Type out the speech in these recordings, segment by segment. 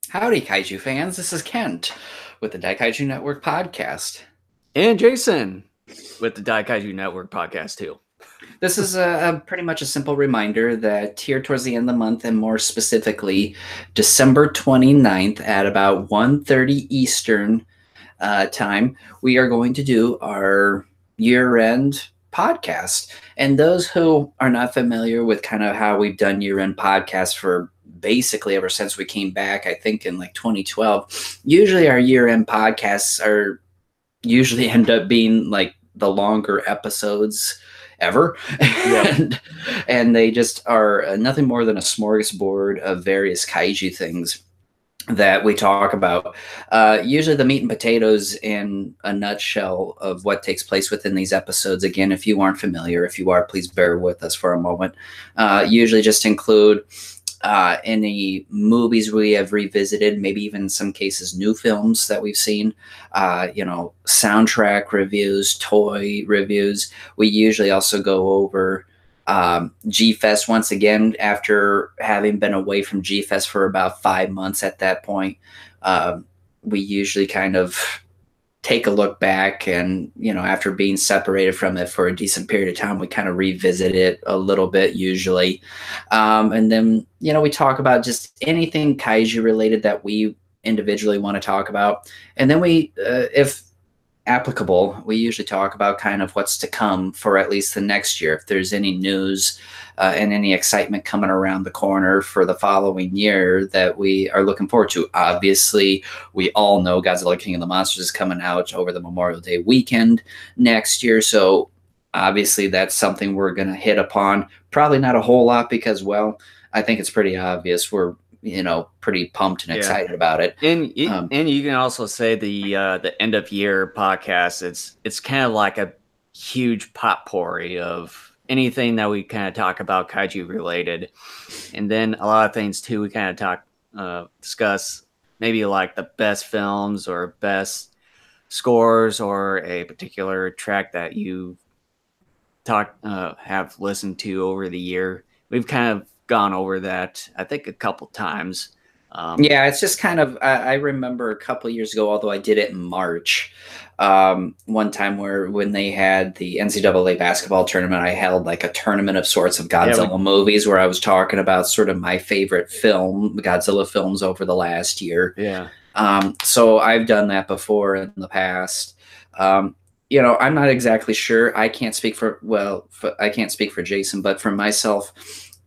Howdy, Kaiju fans. This is Kent with the Daikaiju Network Podcast. And Jason with the Daikaiju Network Podcast, too. This is pretty much a simple reminder that here towards the end of the month, and more specifically, December 29th at about 1:30 Eastern time, we are going to do our year-end podcast. And those who are not familiar with kind of how we've done year-end podcasts for basically ever since we came back, I think in like 2012, usually our year-end podcasts are usually end up being like the longer episodes ever. Yep. and they just are nothing more than a smorgasbord of various kaiju things that we talk about. Usually the meat and potatoes in a nutshell of what takes place within these episodes. Again, if you aren't familiar, if you are, please bear with us for a moment. Usually just include any movies we have revisited, maybe even in some cases new films that we've seen, soundtrack reviews, toy reviews. We usually also go over G-Fest once again after having been away from G-Fest for about 5 months at that point. We usually kind of take a look back and, after being separated from it for a decent period of time, we kind of revisit it a little bit usually. And then, we talk about just anything kaiju related that we individually want to talk about. And then we, if applicable, we usually talk about kind of what's to come for at least the next year. If there's any news and any excitement coming around the corner for the following year that we are looking forward to. Obviously, we all know Godzilla King of the Monsters is coming out over the Memorial Day weekend next year. So obviously that's something we're going to hit upon. Probably not a whole lot because, well, I think it's pretty obvious. We're pretty pumped and excited about it. And you can also say the end of year podcast. It's kind of like a huge potpourri of anything that we kind of talk about kaiju related, and then a lot of things too. We kind of discuss maybe like the best films or best scores or a particular track that you have listened to over the year. We've kind of gone over that, I think, a couple times. Yeah, it's just kind of, I remember a couple of years ago, although I did it in March, one time when they had the NCAA basketball tournament, I held like a tournament of sorts of Godzilla movies where I was talking about sort of my favorite Godzilla films over the last year. Yeah. So I've done that before in the past. I'm not exactly sure. I can't speak for Jason, but for myself,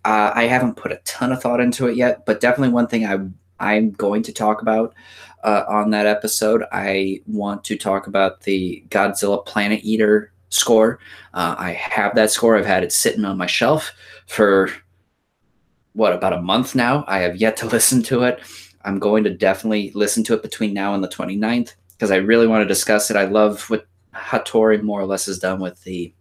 I haven't put a ton of thought into it yet, but definitely one thing I'm going to talk about on that episode. I want to talk about the Godzilla Planet Eater score. I have that score. I've had it sitting on my shelf for, about a month now. I have yet to listen to it. I'm going to definitely listen to it between now and the 29th because I really want to discuss it. I love what Hattori more or less has done with the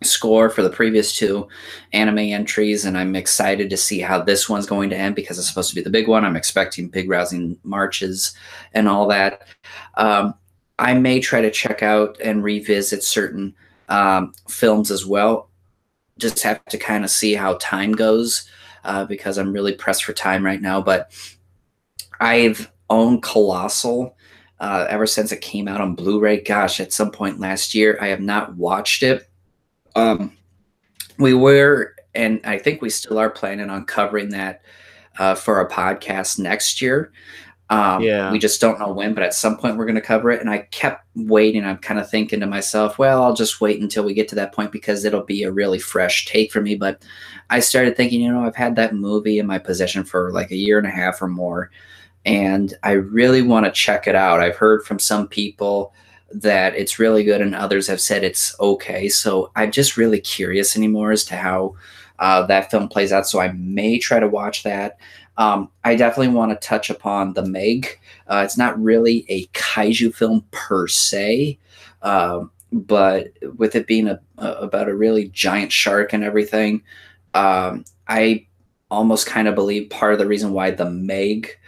score for the previous two anime entries, and I'm excited to see how this one's going to end because it's supposed to be the big one. I'm expecting big rousing marches and all that. I may try to check out and revisit certain films as well. Just have to kind of see how time goes because I'm really pressed for time right now. But I've owned Colossal ever since it came out on Blu-ray. Gosh, at some point last year, I have not watched it. We were, and I think we still are planning on covering that for a podcast next year. We just don't know when, but at some point we're going to cover it. And I kept waiting. I'm kind of thinking to myself, well, I'll just wait until we get to that point because it'll be a really fresh take for me. But I started thinking, I've had that movie in my possession for like a year and a half or more, and I really want to check it out. I've heard from some people that it's really good and others have said it's okay. So I'm just really curious anymore as to how that film plays out. So I may try to watch that. I definitely want to touch upon The Meg. It's not really a kaiju film per se, but with it being about a really giant shark and everything, I almost kind of believe part of the reason why The Meg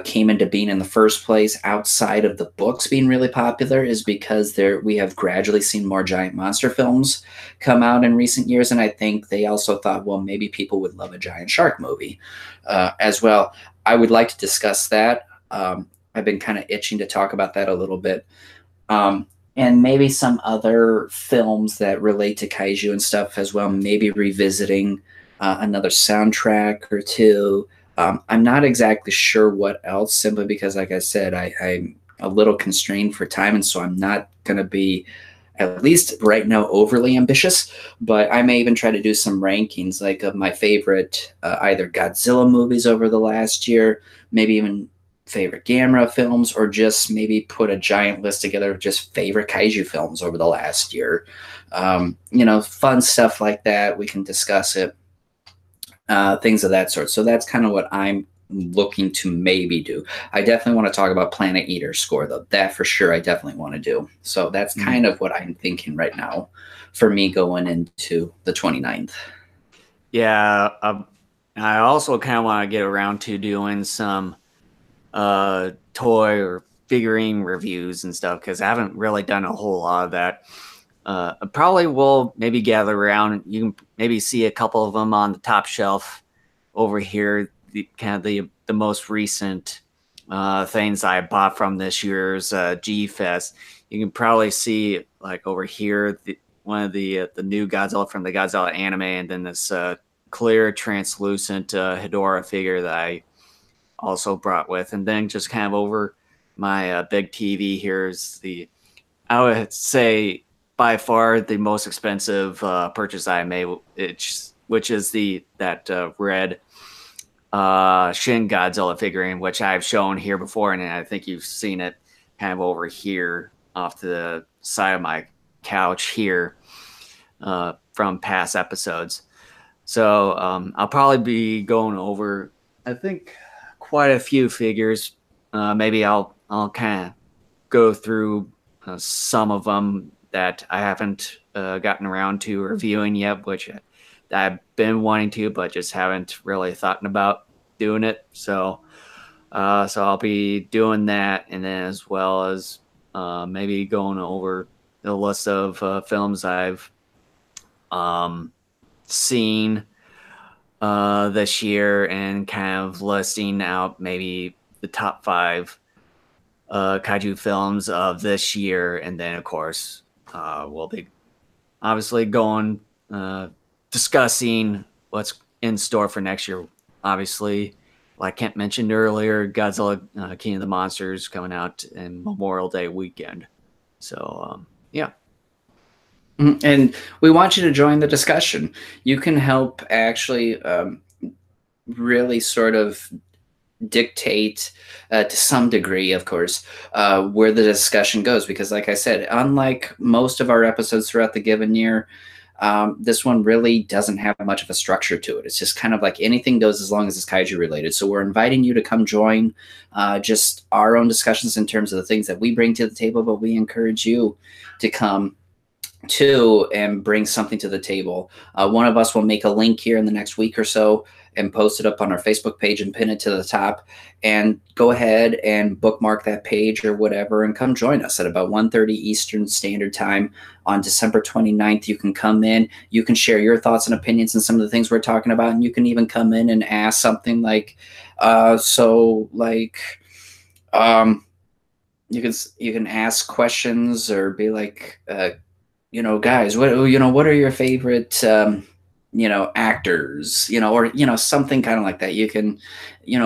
came into being in the first place outside of the books being really popular is because we have gradually seen more giant monster films come out in recent years. And I think they also thought, well, maybe people would love a giant shark movie as well. I would like to discuss that. I've been kind of itching to talk about that a little bit. And maybe some other films that relate to kaiju and stuff as well, maybe revisiting another soundtrack or two. I'm not exactly sure what else, simply because, like I said, I'm a little constrained for time, and so I'm not going to be, at least right now, overly ambitious. But I may even try to do some rankings, like of my favorite either Godzilla movies over the last year, maybe even favorite Gamera films, or just maybe put a giant list together of just favorite kaiju films over the last year. Fun stuff like that. We can discuss it, things of that sort. So that's kind of what I'm looking to maybe do. I definitely want to talk about Planet Eater score, though. That for sure I definitely want to do. So that's kind of what I'm thinking right now for me going into the 29th. Yeah, I also kind of want to get around to doing some toy or figurine reviews and stuff, because I haven't really done a whole lot of that. I probably will maybe gather around. You can maybe see a couple of them on the top shelf over here. The most recent things I bought from this year's G Fest. You can probably see, like, over here, one of the new Godzilla from the Godzilla anime, and then this clear translucent Hedorah figure that I also brought with. And then just kind of over my big TV here is I would say by far the most expensive purchase I made, which is that red Shin Godzilla figurine, which I've shown here before, and I think you've seen it kind of over here off the side of my couch here from past episodes. So I'll probably be going over, I think, quite a few figures. Maybe I'll kind of go through some of them that I haven't gotten around to reviewing yet, which I've been wanting to, but just haven't really thought about doing it. So I'll be doing that, and then as well as maybe going over the list of films I've seen this year, and kind of listing out maybe the top 5 kaiju films of this year. And then, of course, we'll be obviously going discussing what's in store for next year. Obviously, like Kent mentioned earlier, Godzilla King of the Monsters coming out in Memorial Day weekend. So, yeah. And we want you to join the discussion. You can help actually really sort of dictate to some degree, of course, where the discussion goes. Because like I said, unlike most of our episodes throughout the given year, this one really doesn't have much of a structure to it. It's just kind of like anything goes as long as it's kaiju related. So we're inviting you to come join just our own discussions in terms of the things that we bring to the table, but we encourage you to come too and bring something to the table. One of us will make a link here in the next week or so and post it up on our Facebook page and pin it to the top, and go ahead and bookmark that page or whatever and come join us at about 1:30 Eastern Standard Time on December 29th. You can come in, you can share your thoughts and opinions on some of the things we're talking about, and you can even come in and ask something like you can ask questions or be like, guys, what are your favorite actors, or something kind of like that. You can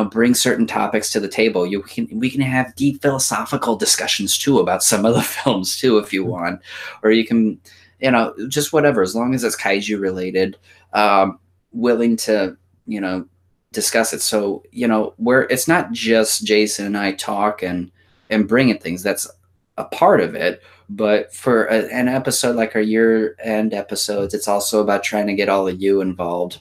bring certain topics to the table. We can have deep philosophical discussions too about some of the films too if you want, or you can just whatever, as long as it's kaiju related, willing to discuss it. So where it's not just Jason and I talk and bringing things. That's a part of it. But for an episode like our year-end episodes, it's also about trying to get all of you involved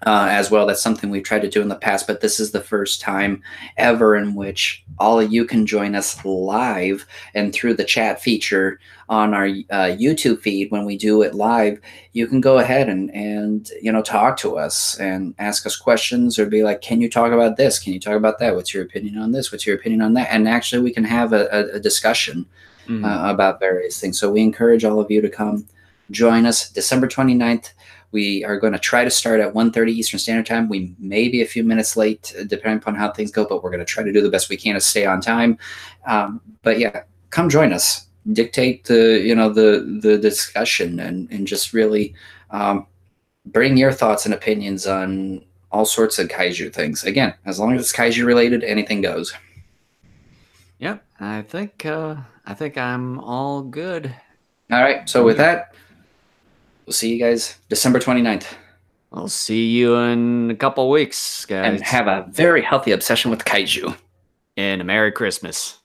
as well. That's something we've tried to do in the past, but this is the first time ever in which all of you can join us live and through the chat feature on our YouTube feed. When we do it live, you can go ahead and talk to us and ask us questions, or be like, can you talk about this? Can you talk about that? What's your opinion on this? What's your opinion on that? And actually we can have a discussion about various things. So we encourage all of you to come join us December 29th. We are going to try to start at 1:30 Eastern Standard Time. We may be a few minutes late, depending upon how things go, but we're going to try to do the best we can to stay on time. But yeah, come join us. Dictate the discussion and just really bring your thoughts and opinions on all sorts of kaiju things. Again, as long as it's kaiju related, anything goes. Yep, I think I'm all good. All right, so with that, we'll see you guys December 29th. I'll see you in a couple weeks, guys. And have a very healthy obsession with kaiju. And a Merry Christmas.